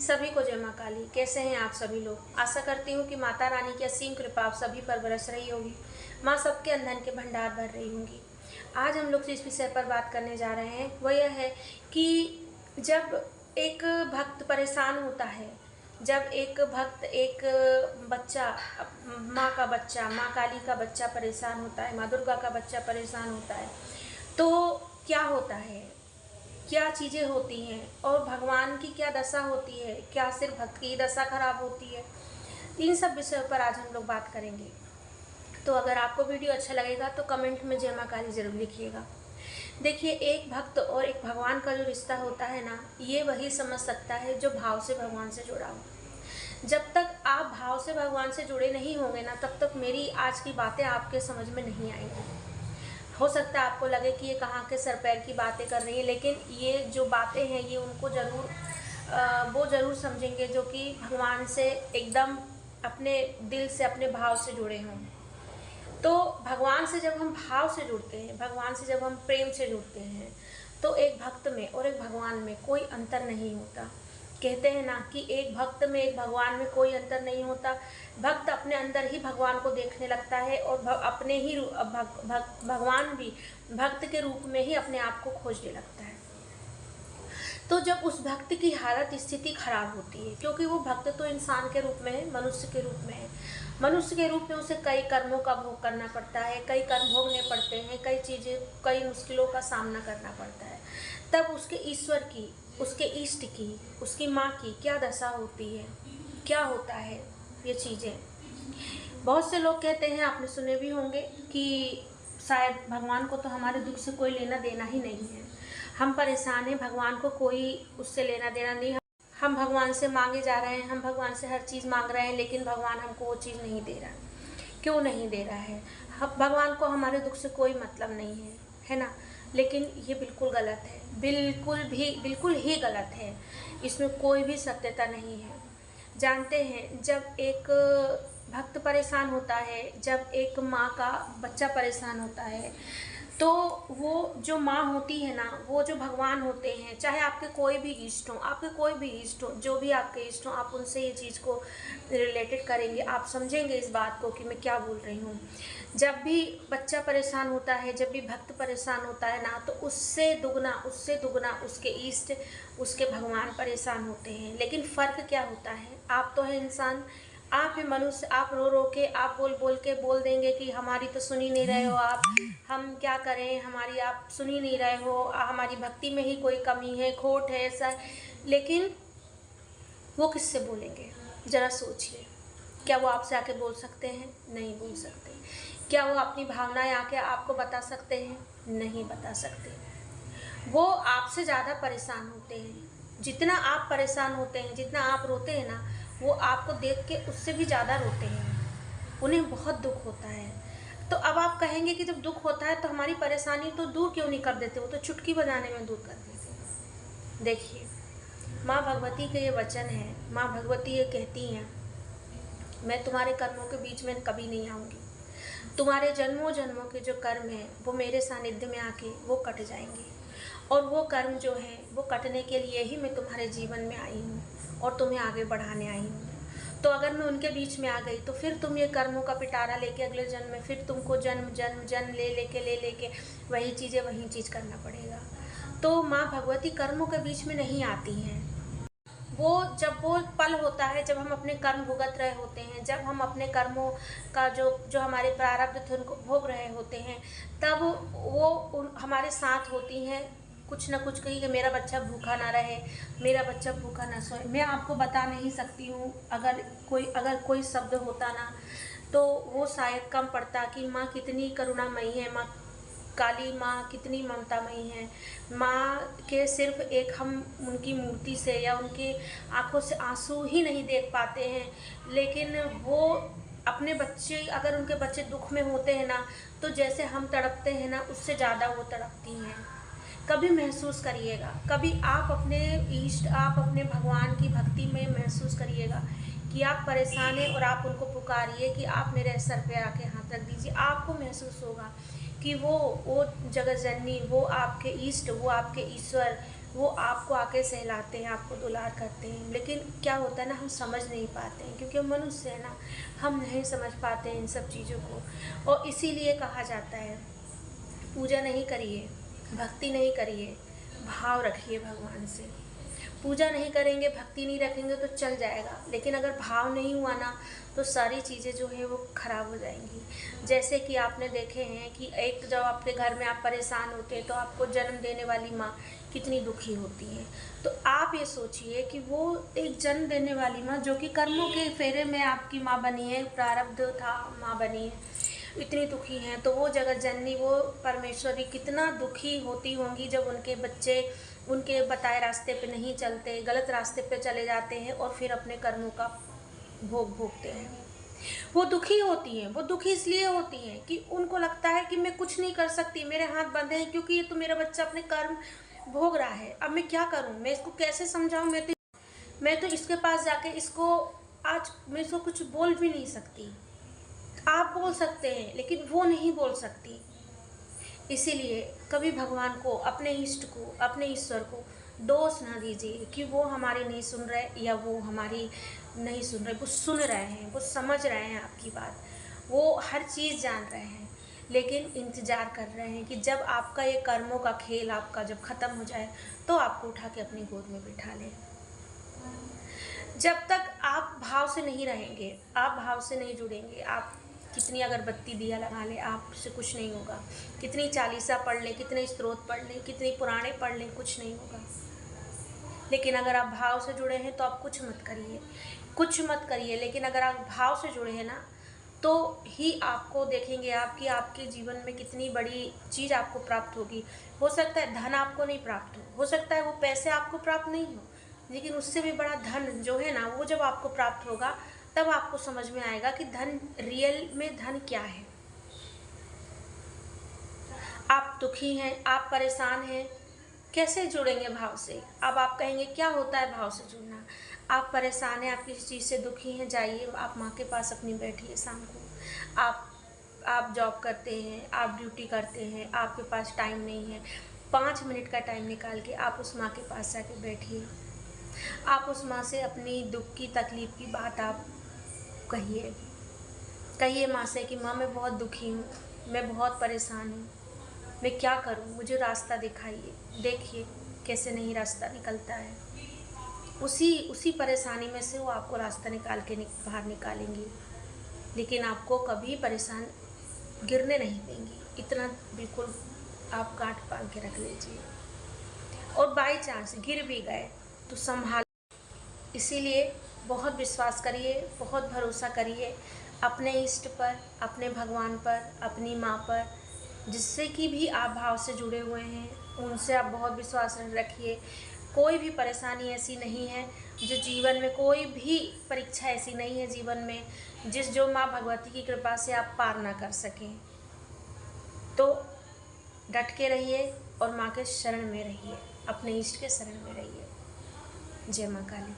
सभी को जय माँ काली। कैसे हैं आप सभी लोग? आशा करती हूँ कि माता रानी की असीम कृपा आप सभी पर बरस रही होगी। माँ सबके अंधन के भंडार भर रही होंगी। आज हम लोग जिस विषय पर बात करने जा रहे हैं वो यह है कि जब एक भक्त परेशान होता है, जब एक भक्त, एक बच्चा, माँ का बच्चा, माँ काली का बच्चा परेशान होता है, माँ दुर्गा का बच्चा परेशान होता है, तो क्या होता है, क्या चीज़ें होती हैं और भगवान की क्या दशा होती है, क्या सिर्फ भक्त की दशा खराब होती है, इन सब विषयों पर आज हम लोग बात करेंगे। तो अगर आपको वीडियो अच्छा लगेगा तो कमेंट में जय माँ काली जरूर लिखिएगा। देखिए, एक भक्त और एक भगवान का जो रिश्ता होता है ना, ये वही समझ सकता है जो भाव से भगवान से जुड़ा हो। जब तक आप भाव से भगवान से जुड़े नहीं होंगे ना, तब तक मेरी आज की बातें आपके समझ में नहीं आएंगी। हो सकता है आपको लगे कि ये कहाँ के सर पैर की बातें कर रही है, लेकिन ये जो बातें हैं ये उनको वो ज़रूर समझेंगे जो कि भगवान से एकदम अपने दिल से, अपने भाव से जुड़े हों। तो भगवान से जब हम भाव से जुड़ते हैं, भगवान से जब हम प्रेम से जुड़ते हैं, तो एक भक्त में और एक भगवान में कोई अंतर नहीं होता। कहते हैं ना कि एक भक्त में, एक भगवान में कोई अंतर नहीं होता। भक्त अपने अंदर ही भगवान को देखने लगता है और अपने ही भगवान भी भक्त के रूप में ही अपने आप को खोजने लगता है। तो जब उस भक्त की हालत, स्थिति खराब होती है, क्योंकि वो भक्त तो इंसान के रूप में है, मनुष्य के रूप में है। मनुष्य के रूप में उसे कई कर्मों का भोग करना पड़ता है, कई कर्म भोगने पड़ते हैं, कई चीज़ें, कई मुश्किलों का सामना करना पड़ता है। तब उसके ईश्वर की, उसके इष्ट की, उसकी माँ की क्या दशा होती है, क्या होता है, ये चीज़ें। बहुत से लोग कहते हैं, आपने सुने भी होंगे, कि शायद भगवान को तो हमारे दुख से कोई लेना देना ही नहीं है। हम परेशान हैं, भगवान को कोई उससे लेना देना नहीं। हम भगवान से मांगे जा रहे हैं, हम भगवान से हर चीज़ मांग रहे हैं, लेकिन भगवान हमको वो चीज़ नहीं दे रहा। क्यों नहीं दे रहा है? भगवान को हमारे दुख से कोई मतलब नहीं है ना? लेकिन ये बिल्कुल गलत है, बिल्कुल ही गलत है। इसमें कोई भी सत्यता नहीं है। जानते हैं, जब एक भक्त परेशान होता है, जब एक माँ का बच्चा परेशान होता है, तो वो जो माँ होती है ना, वो जो भगवान होते हैं, चाहे आपके कोई भी इष्ट हो, आपके कोई भी इष्ट हो, जो भी आपके इष्ट हो, आप उनसे ये चीज़ को रिलेटेड करेंगे, आप समझेंगे इस बात को कि मैं क्या बोल रही हूँ। जब भी बच्चा परेशान होता है, जब भी भक्त परेशान होता है ना, तो उससे दुगना उसके इष्ट, उसके भगवान परेशान होते हैं। लेकिन फ़र्क क्या होता है? आप तो है इंसान, आप है मनुष्य, आप रो रो के, आप बोल बोल के बोल देंगे कि हमारी तो सुन ही नहीं रहे हो आप, हम क्या करें, हमारी आप सुन ही नहीं रहे हो, हमारी भक्ति में ही कोई कमी है, खोट है, ऐसा। लेकिन वो किससे बोलेंगे? ज़रा सोचिए। क्या वो आपसे आके बोल सकते हैं? नहीं बोल सकते। क्या वो अपनी भावनाएं आके आपको बता सकते हैं? नहीं बता सकते। वो आपसे ज़्यादा परेशान होते हैं। जितना आप परेशान होते हैं, जितना आप रोते हैं ना, वो आपको देख के उससे भी ज़्यादा रोते हैं। उन्हें बहुत दुख होता है। तो अब आप कहेंगे कि जब दुख होता है तो हमारी परेशानी तो दूर क्यों नहीं कर देते? वो तो चुटकी बजाने में दूर कर देते। देखिए, माँ भगवती के ये वचन है। माँ भगवती ये कहती हैं, मैं तुम्हारे कर्मों के बीच में कभी नहीं आऊँगी। तुम्हारे जन्मों जन्मों के जो कर्म हैं वो मेरे सानिध्य में आके वो कट जाएंगे, और वो कर्म जो हैं वो कटने के लिए ही मैं तुम्हारे जीवन में आई हूँ और तुम्हें आगे बढ़ाने आई हूँ। तो अगर मैं उनके बीच में आ गई तो फिर तुम ये कर्मों का पिटारा लेके अगले जन्म में फिर तुमको जन्म ले लेके वही चीज़ करना पड़ेगा। तो माँ भगवती कर्मों के बीच में नहीं आती हैं। वो जब वो पल होता है, जब हम अपने कर्म भुगत रहे होते हैं, जब हम अपने कर्मों का जो हमारे प्रारब्ध थे उनको भोग रहे होते हैं, तब वो हमारे साथ होती हैं, कुछ ना कुछ कही कि मेरा बच्चा भूखा ना रहे, मेरा बच्चा भूखा ना सोए। मैं आपको बता नहीं सकती हूँ, अगर कोई शब्द होता ना तो वो शायद कम पड़ता कि माँ कितनी करुणामयी है, माँ काली माँ कितनी ममतामयी है। माँ के सिर्फ एक हम उनकी मूर्ति से या उनकी आँखों से आंसू ही नहीं देख पाते हैं, लेकिन वो अपने बच्चे, अगर उनके बच्चे दुख में होते हैं ना, तो जैसे हम तड़पते हैं ना, उससे ज़्यादा वो तड़पती हैं। कभी महसूस करिएगा, कभी आप अपने इष्ट, आप अपने भगवान की भक्ति में महसूस करिएगा कि आप परेशान हैं और आप उनको पुकारिए कि आप मेरे सर पे आके हाथ रख दीजिए। आपको महसूस होगा कि वो जगत जननी, वो आपके इष्ट, वो आपके ईश्वर, वो आपको आके सहलाते हैं, आपको दुलार करते हैं, लेकिन क्या होता है ना, हम समझ नहीं पाते हैं क्योंकि हम मनुष्य हैं ना, हम नहीं समझ पाते हैं इन सब चीज़ों को। और इसीलिए कहा जाता है पूजा नहीं करिए, भक्ति नहीं करिए, भाव रखिए भगवान से। पूजा नहीं करेंगे, भक्ति नहीं रखेंगे तो चल जाएगा, लेकिन अगर भाव नहीं हुआ ना तो सारी चीज़ें जो है वो ख़राब हो जाएंगी। जैसे कि आपने देखे हैं कि एक जब आपके घर में आप परेशान होते हैं तो आपको जन्म देने वाली माँ कितनी दुखी होती है। तो आप ये सोचिए कि वो एक जन्म देने वाली माँ जो कि कर्मों के फेरे में आपकी माँ बनी है, प्रारब्ध था माँ बनी है, इतनी दुखी हैं, तो वो जगत जननी, वो परमेश्वरी कितना दुखी होती होंगी जब उनके बच्चे उनके बताए रास्ते पे नहीं चलते, गलत रास्ते पे चले जाते हैं और फिर अपने कर्मों का भोग भोगते हैं। वो दुखी होती हैं। वो दुखी इसलिए होती हैं कि उनको लगता है कि मैं कुछ नहीं कर सकती, मेरे हाथ बंधे हैं, क्योंकि ये तो मेरा बच्चा अपने कर्म भोग रहा है। अब मैं क्या करूं, मैं इसको कैसे समझाऊं, मैं तो इसके पास जाके इसको आज मैं इसको कुछ बोल भी नहीं सकती। आप बोल सकते हैं लेकिन वो नहीं बोल सकती। इसीलिए कभी भगवान को, अपने इष्ट को, अपने ईश्वर को दोष ना दीजिए कि वो हमारी नहीं सुन रहे या वो हमारी नहीं सुन रहे। वो सुन रहे हैं, वो समझ रहे हैं आपकी बात, वो हर चीज़ जान रहे हैं, लेकिन इंतज़ार कर रहे हैं कि जब आपका ये कर्मों का खेल आपका जब ख़त्म हो जाए तो आपको उठा के अपनी गोद में बिठा लें। जब तक आप भाव से नहीं रहेंगे, आप भाव से नहीं जुड़ेंगे, आप कितनी अगरबत्ती दिया लगा ले, आपसे कुछ नहीं होगा। कितनी चालीसा पढ़ लें, कितने स्तोत्र पढ़ लें, कितनी पुराणे पढ़ लें, कुछ नहीं होगा। लेकिन अगर आप भाव से जुड़े हैं तो आप कुछ मत करिए, कुछ मत करिए। लेकिन अगर आप भाव से जुड़े हैं ना तो ही आपको देखेंगे आप कि आपके जीवन में कितनी बड़ी चीज़ आपको प्राप्त होगी। हो सकता है धन आपको नहीं प्राप्त हो सकता है वो पैसे आपको प्राप्त नहीं हो, लेकिन उससे भी बड़ा धन जो है ना, वो जब आपको प्राप्त होगा तब आपको समझ में आएगा कि धन, रियल में धन क्या है। आप दुखी हैं, आप परेशान हैं, कैसे जुड़ेंगे भाव से? अब आप कहेंगे क्या होता है भाव से जुड़ना? आप परेशान हैं, आप किसी चीज़ से दुखी हैं, जाइए आप माँ के पास अपनी बैठिए शाम को। आप जॉब करते हैं, आप ड्यूटी करते हैं, आपके पास टाइम नहीं है, 5 मिनट का टाइम निकाल के आप उस माँ के पास जाके बैठिए। आप उस माँ से अपनी दुख की, तकलीफ़ की बात आप कहिए माँ से कि माँ मैं बहुत दुखी हूँ, मैं बहुत परेशान हूँ, मैं क्या करूँ, मुझे रास्ता दिखाइए। देखिए कैसे नहीं रास्ता निकलता है। उसी परेशानी में से वो आपको रास्ता निकाल के बाहर निकालेंगी, लेकिन आपको कभी परेशान गिरने नहीं देंगी। इतना बिल्कुल आप गांठ बांध के रख लीजिए। और बाई चांस गिर भी गए तो संभाल। इसीलिए बहुत विश्वास करिए, बहुत भरोसा करिए अपने इष्ट पर, अपने भगवान पर, अपनी माँ पर, जिससे कि भी आप भाव से जुड़े हुए हैं उनसे आप बहुत विश्वास रखिए। कोई भी परेशानी ऐसी नहीं है जो जीवन में, कोई भी परीक्षा ऐसी नहीं है जीवन में जो माँ भगवती की कृपा से आप पार ना कर सकें। तो डट के रहिए और माँ के शरण में रहिए, अपने इष्ट के शरण में रहिए। जय माँ काली।